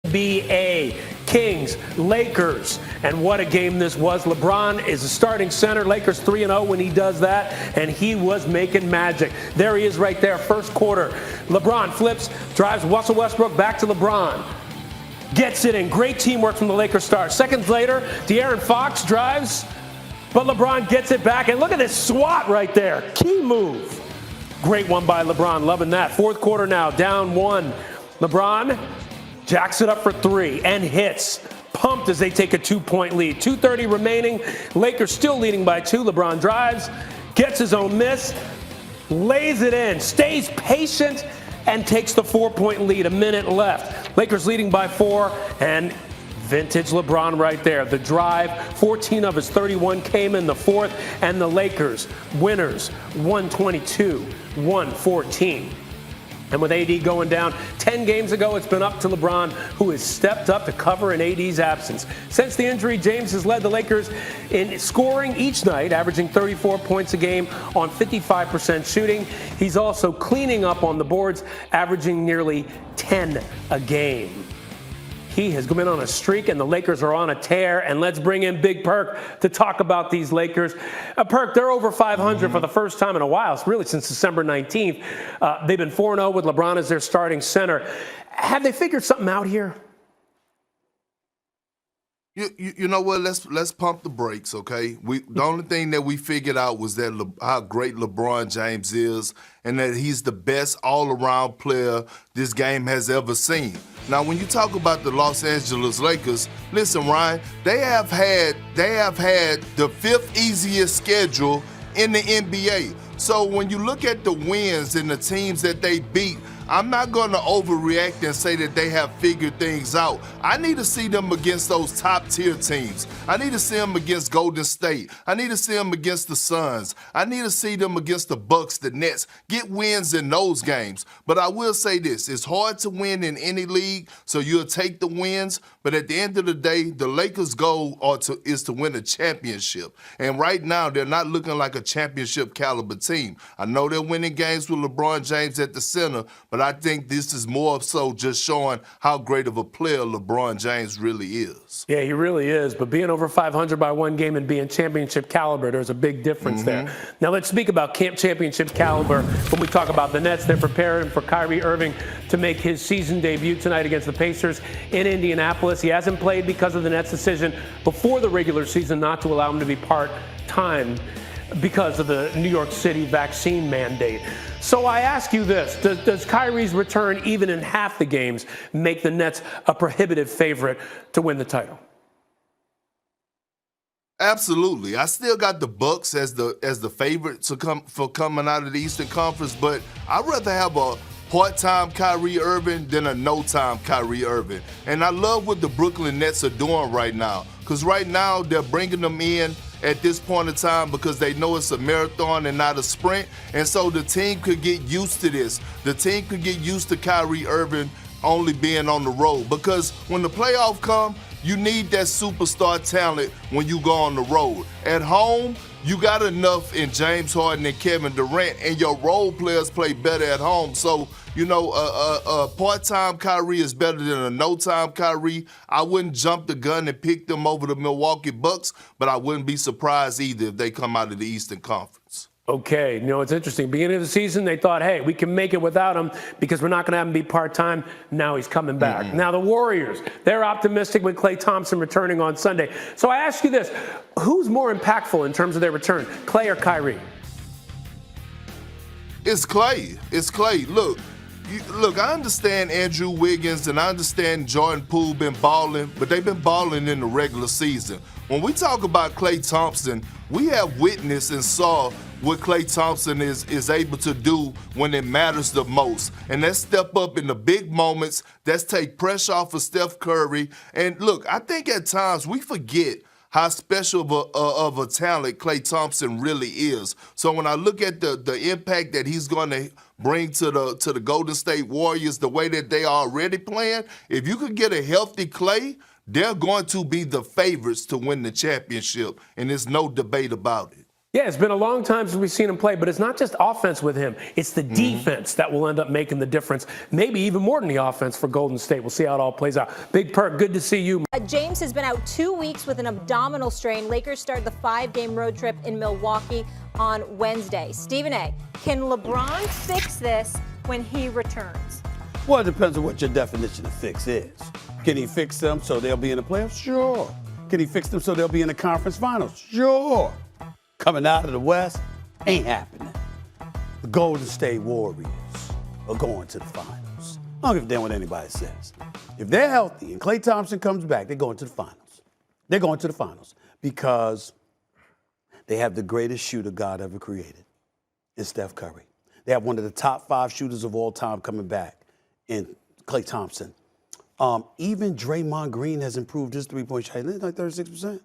NBA. Kings, Lakers, and what a game this was. LeBron is a starting center. Lakers 3-0 when he does that, and he was making magic. There he is right there, first quarter. LeBron flips, drives Russell Westbrook back to LeBron. Gets it in. Great teamwork from the Lakers star. Seconds later, De'Aaron Fox drives, but LeBron gets it back. And look at this swat right there. Key move. Great one by LeBron. Loving that. Fourth quarter now, down one. LeBron jacks it up for three and hits. Pumped as they take a 2-point lead. 2:30 remaining. Lakers still leading by 2. LeBron drives, gets his own miss, lays it in, stays patient, and takes the 4-point lead. A minute left. Lakers leading by 4, and vintage LeBron right there. The drive, 14 of his 31 came in the fourth, and the Lakers winners 122-114. And with AD going down 10 games ago, it's been up to LeBron, who has stepped up to cover in AD's absence. Since the injury, James has led the Lakers in scoring each night, averaging 34 points a game on 55% shooting. He's also cleaning up on the boards, averaging nearly 10 a game. He has been on a streak, and the Lakers are on a tear. And let's bring in Big Perk to talk about these Lakers. Perk, they're over 500 for the first time in a while, really since December 19th. They've been 4-0 with LeBron as their starting center. Have they figured something out here? You know what? Let's pump the brakes, okay? The only thing that we figured out was that how great LeBron James is, and that he's the best all-around player this game has ever seen. Now, when you talk about the Los Angeles Lakers, listen, Ryan, they have had the 5th easiest schedule in the NBA. So when you look at the wins and the teams that they beat, I'm not going to overreact and say that they have figured things out. I need to see them against those top-tier teams. I need to see them against Golden State. I need to see them against the Suns. I need to see them against the Bucks, the Nets. Get wins in those games. But I will say this, it's hard to win in any league, so you'll take the wins. But at the end of the day, the Lakers' goal is to win a championship. And right now, they're not looking like a championship caliber team. I know they're winning games with LeBron James at the center, but I think this is more so just showing how great of a player LeBron James really is. Yeah, he really is. But being over 500 by one game and being championship caliber, there's a big difference there. Now let's speak about championship caliber. When we talk about the Nets, they're preparing for Kyrie Irving to make his season debut tonight against the Pacers in Indianapolis. He hasn't played because of the Nets' decision before the regular season not to allow him to be part-time because of the New York City vaccine mandate. So I ask you this, does Kyrie's return, even in half the games, make the Nets a prohibitive favorite to win the title? Absolutely. I still got the Bucks as the favorite for coming out of the Eastern Conference, but I'd rather have a part-time Kyrie Irving than a no-time Kyrie Irving. And I love what the Brooklyn Nets are doing right now, because right now they're bringing them in at this point in time because they know it's a marathon and not a sprint. And so the team could get used to this. The team could get used to Kyrie Irving only being on the road, because when the playoff come, you need that superstar talent when you go on the road. At home, you got enough in James Harden and Kevin Durant, and your role players play better at home. So, you know, a part-time Kyrie is better than a no-time Kyrie. I wouldn't jump the gun and pick them over the Milwaukee Bucks, but I wouldn't be surprised either if they come out of the Eastern Conference. Okay, you know, it's interesting. Beginning of the season, they thought, hey, we can make it without him because we're not going to have him be part-time. Now he's coming back. Now the Warriors, they're optimistic with Klay Thompson returning on Sunday. So I ask you this, who's more impactful in terms of their return, Klay or Kyrie? It's Klay. It's Klay. Look, I understand Andrew Wiggins and I understand Jordan Poole been balling, but they've been balling in the regular season. When we talk about Klay Thompson, we have witnessed and saw what Klay Thompson is able to do when it matters the most. And that's step up in the big moments. That's take pressure off of Steph Curry. And look, I think at times we forget how special of a talent Klay Thompson really is. So when I look at the impact that he's going to bring to the Golden State Warriors, the way that they are already playing, if you could get a healthy Klay, they're going to be the favorites to win the championship, and there's no debate about it. Yeah, it's been a long time since we've seen him play, but it's not just offense with him. It's the defense that will end up making the difference, maybe even more than the offense for Golden State. We'll see how it all plays out. Big Perk, good to see you. James has been out 2 weeks with an abdominal strain. Lakers start the 5-game road trip in Milwaukee on Wednesday. Stephen A., can LeBron fix this when he returns? Well, it depends on what your definition of fix is. Can he fix them so they'll be in the playoffs? Sure. Can he fix them so they'll be in the conference finals? Sure. Coming out of the West ain't happening. The Golden State Warriors are going to the finals. I don't give a damn what anybody says. If they're healthy and Klay Thompson comes back, they're going to the finals. They're going to the finals because they have the greatest shooter God ever created in Steph Curry. They have one of the top 5 shooters of all time coming back in Klay Thompson. Even Draymond Green has improved his three-point shot. It's like 36%.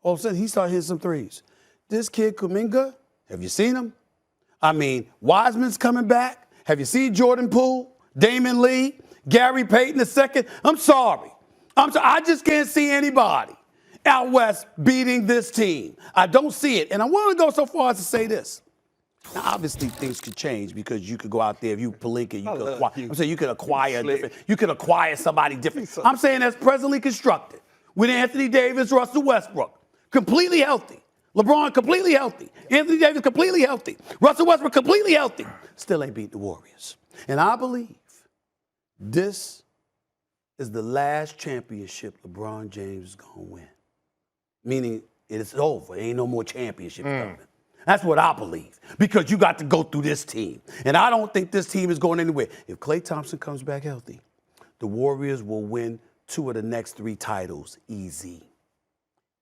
All of a sudden, he started hitting some threes. This kid, Kuminga, have you seen him? I mean, Wiseman's coming back. Have you seen Jordan Poole, Damon Lee, Gary Payton II? I'm sorry. I just can't see anybody out West beating this team. I don't see it. And I want to go so far as to say this. Now, obviously, things could change because you could go out there, if you Pelinka, you could acquire different. You could acquire somebody different. I'm saying that's presently constructed with Anthony Davis, Russell Westbrook, completely healthy. LeBron completely healthy. Anthony Davis completely healthy. Russell Westbrook completely healthy. Still ain't beat the Warriors. And I believe this is the last championship LeBron James is going to win. Meaning it's over. Ain't no more championship coming. That's what I believe. Because you got to go through this team. And I don't think this team is going anywhere. If Klay Thompson comes back healthy, the Warriors will win 2 of the next 3 titles easy.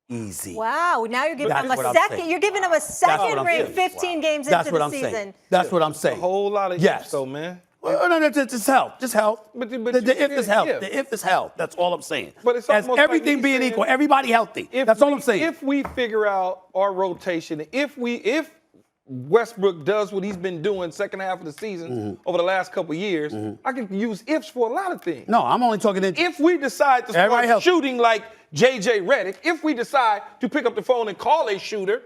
Easy. Wow, now you're giving him That's a what I'm second. saying. You're giving him a second ring, 15 games That's into what the I'm season. saying. That's what I'm saying. A whole lot of Yes. ifs, though, man. Well, no, just health. Just health. But the if is health. yeah. The if is health. That's all I'm saying. But it's as almost like everything he's being saying, equal, everybody healthy. That's all I'm saying. If we figure out our rotation, if Westbrook does what he's been doing second half of the season over the last couple of years, I can use ifs for a lot of things. No, I'm only talking in. If we decide to start shooting like J.J. Redick, if we decide to pick up the phone and call a shooter,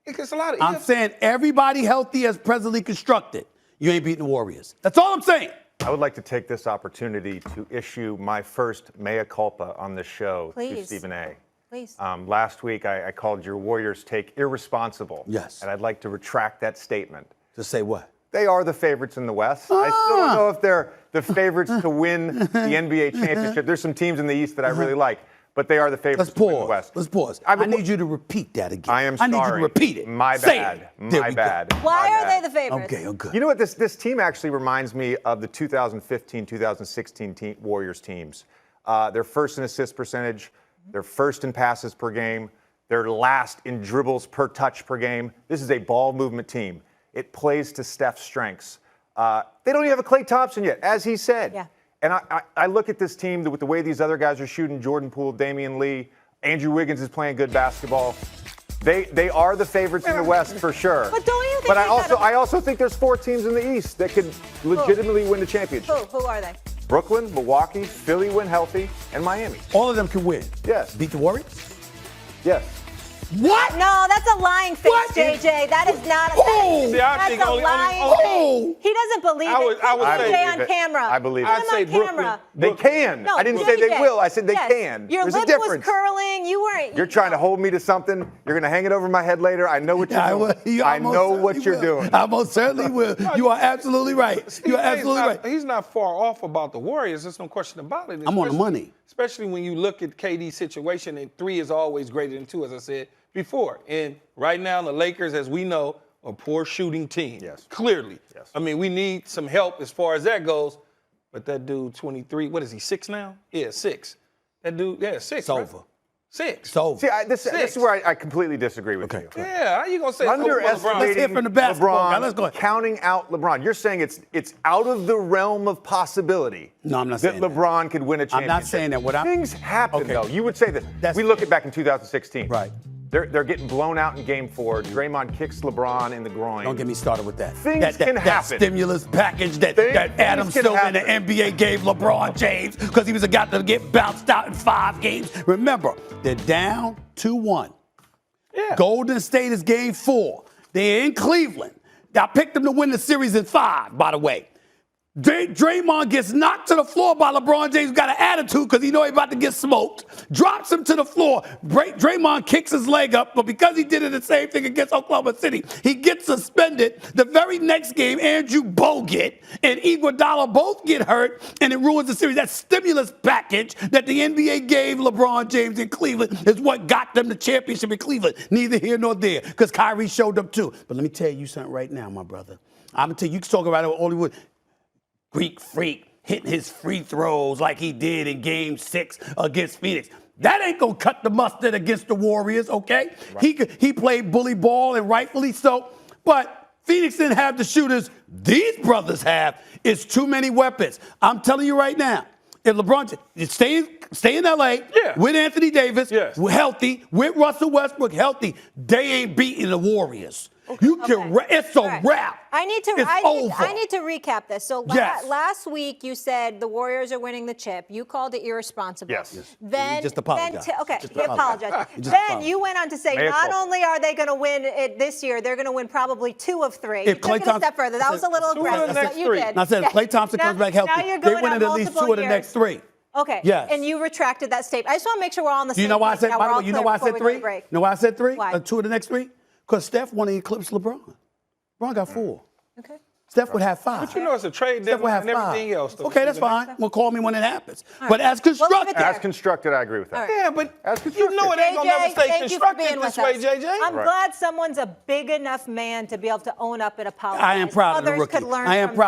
it gets a lot of ifs. I'm saying everybody healthy as presently constructed. You ain't beating the Warriors. That's all I'm saying. I would like to take this opportunity to issue my first mea culpa on this show to Stephen A. Please. Last week, I called your Warriors take irresponsible. Yes. And I'd like to retract that statement. To say what? They are the favorites in the West. I still don't know if they're the favorites to win the NBA championship. There's some teams in the East that I really like, but they are the favorites to win the West. Let's pause. I need you to repeat that again. I am sorry. I need you to repeat it. My Say bad. It. My bad. Why My are bad. they the favorites? Okay, good. You know what? This team actually reminds me of the 2015-2016 Warriors teams. They're first in assist percentage. They're first in passes per game. They're last in dribbles per touch per game. This is a ball movement team. It plays to Steph's strengths. They don't even have a Klay Thompson yet, as he said. Yeah. And I look at this team with the way these other guys are shooting, Jordan Poole, Damian Lee, Andrew Wiggins is playing good basketball. They are the favorites in the West for sure. But don't you think? But I also think there's 4 teams in the East that could legitimately win the championship. Who are they? Brooklyn, Milwaukee, Philly when healthy, and Miami. All of them can win. Yes. Beat the Warriors? Yes. What? No, that's a lying face, What? JJ. That is not a See, I that's think a only- lying. He doesn't believe I would it. say- JJ on camera. I believe it. Put I'd him say on camera. Brooklyn. They can. No, I didn't say they JJ. will. I said they Yes. can. Your There's a lip difference. was curling. You weren't. You're trying to hold me to something. You're going to hang it over my head later. I know what you're doing. I know what you're doing. I most certainly will. You are absolutely right. You are absolutely right. He's not far off about the Warriors. There's no question about it. I'm on the money. Especially when you look at KD's situation, and 3 is always greater than 2, as I said before. And right now, the Lakers, as we know, are a poor shooting team. Yes. Clearly. Yes. I mean, we need some help as far as that goes. But that dude, 23, what is he, 6 now? Yeah, 6. That dude, 6. It's right? over. 6. It's over. See, this is where I completely disagree with you. Yeah, how you going to say it's over for LeBron? Let's Underestimating hear from the basketball LeBron, guy. Let's go ahead. counting out LeBron. You're saying it's out of the realm of possibility. No, I'm not that saying that. LeBron could win a championship. I'm not saying that. Things happen, Okay. though. You would say this. That's- We look at back in 2016. Right. They're getting blown out in Game 4. Draymond kicks LeBron in the groin. Don't get me started with that. Things that can happen. Stimulus package that Things Adam can Silver in the happen. NBA gave LeBron James because he was got to get bounced out in 5 games. Remember, they're down 2-1. Yeah. Golden State is game 4. They're in Cleveland. I picked them to win the series in 5, by the way. Draymond gets knocked to the floor by LeBron James, got an attitude because he know he's about to get smoked. Drops him to the floor. Draymond kicks his leg up, but because he did it the same thing against Oklahoma City, he gets suspended. The very next game, Andrew Bogut and Iguodala both get hurt, and it ruins the series. That stimulus package that the NBA gave LeBron James in Cleveland is what got them the championship in Cleveland. Neither here nor there, because Kyrie showed up too. But let me tell you something right now, my brother. I'm going to tell you, you can talk about it all you would. Greek freak hitting his free throws like he did in game 6 against Phoenix. That ain't gonna cut the mustard against the Warriors, okay? Right. He played bully ball, and rightfully so, but Phoenix didn't have the shooters these brothers have. It's too many weapons. I'm telling you right now, if LeBron stay in LA with Anthony Davis, healthy, with Russell Westbrook healthy, they ain't beating the Warriors. You can. It's a wrap. I need to recap this. So last week you said the Warriors are winning the chip. You called it irresponsible. Yes. Then just apologize. He apologized. Then you went on to say not only are they going to win it this year, they're going to win probably 2 of 3. You took it a step further. That was a little aggressive. But you did. I said if Klay Thompson comes back healthy, they're winning at least 2 of the next 3. Okay. Yes. And you retracted that statement. I just want to make sure we're all on the same page. You know why I said? By the way, you know why I said 3? You know why I said 3? Why? 2 of the next 3? Because Steph want to eclipse LeBron. LeBron got 4. Okay. Steph would have 5. But you know it's a trade deadline and everything else. Okay, that's fine. Well, call me when it happens. But as constructed. As constructed, I agree with that. Yeah, but you know it ain't going to never stay constructed this way, JJ. I'm glad someone's a big enough man to be able to own up and apologize. I am proud of the Others rookie. could learn I am from proud.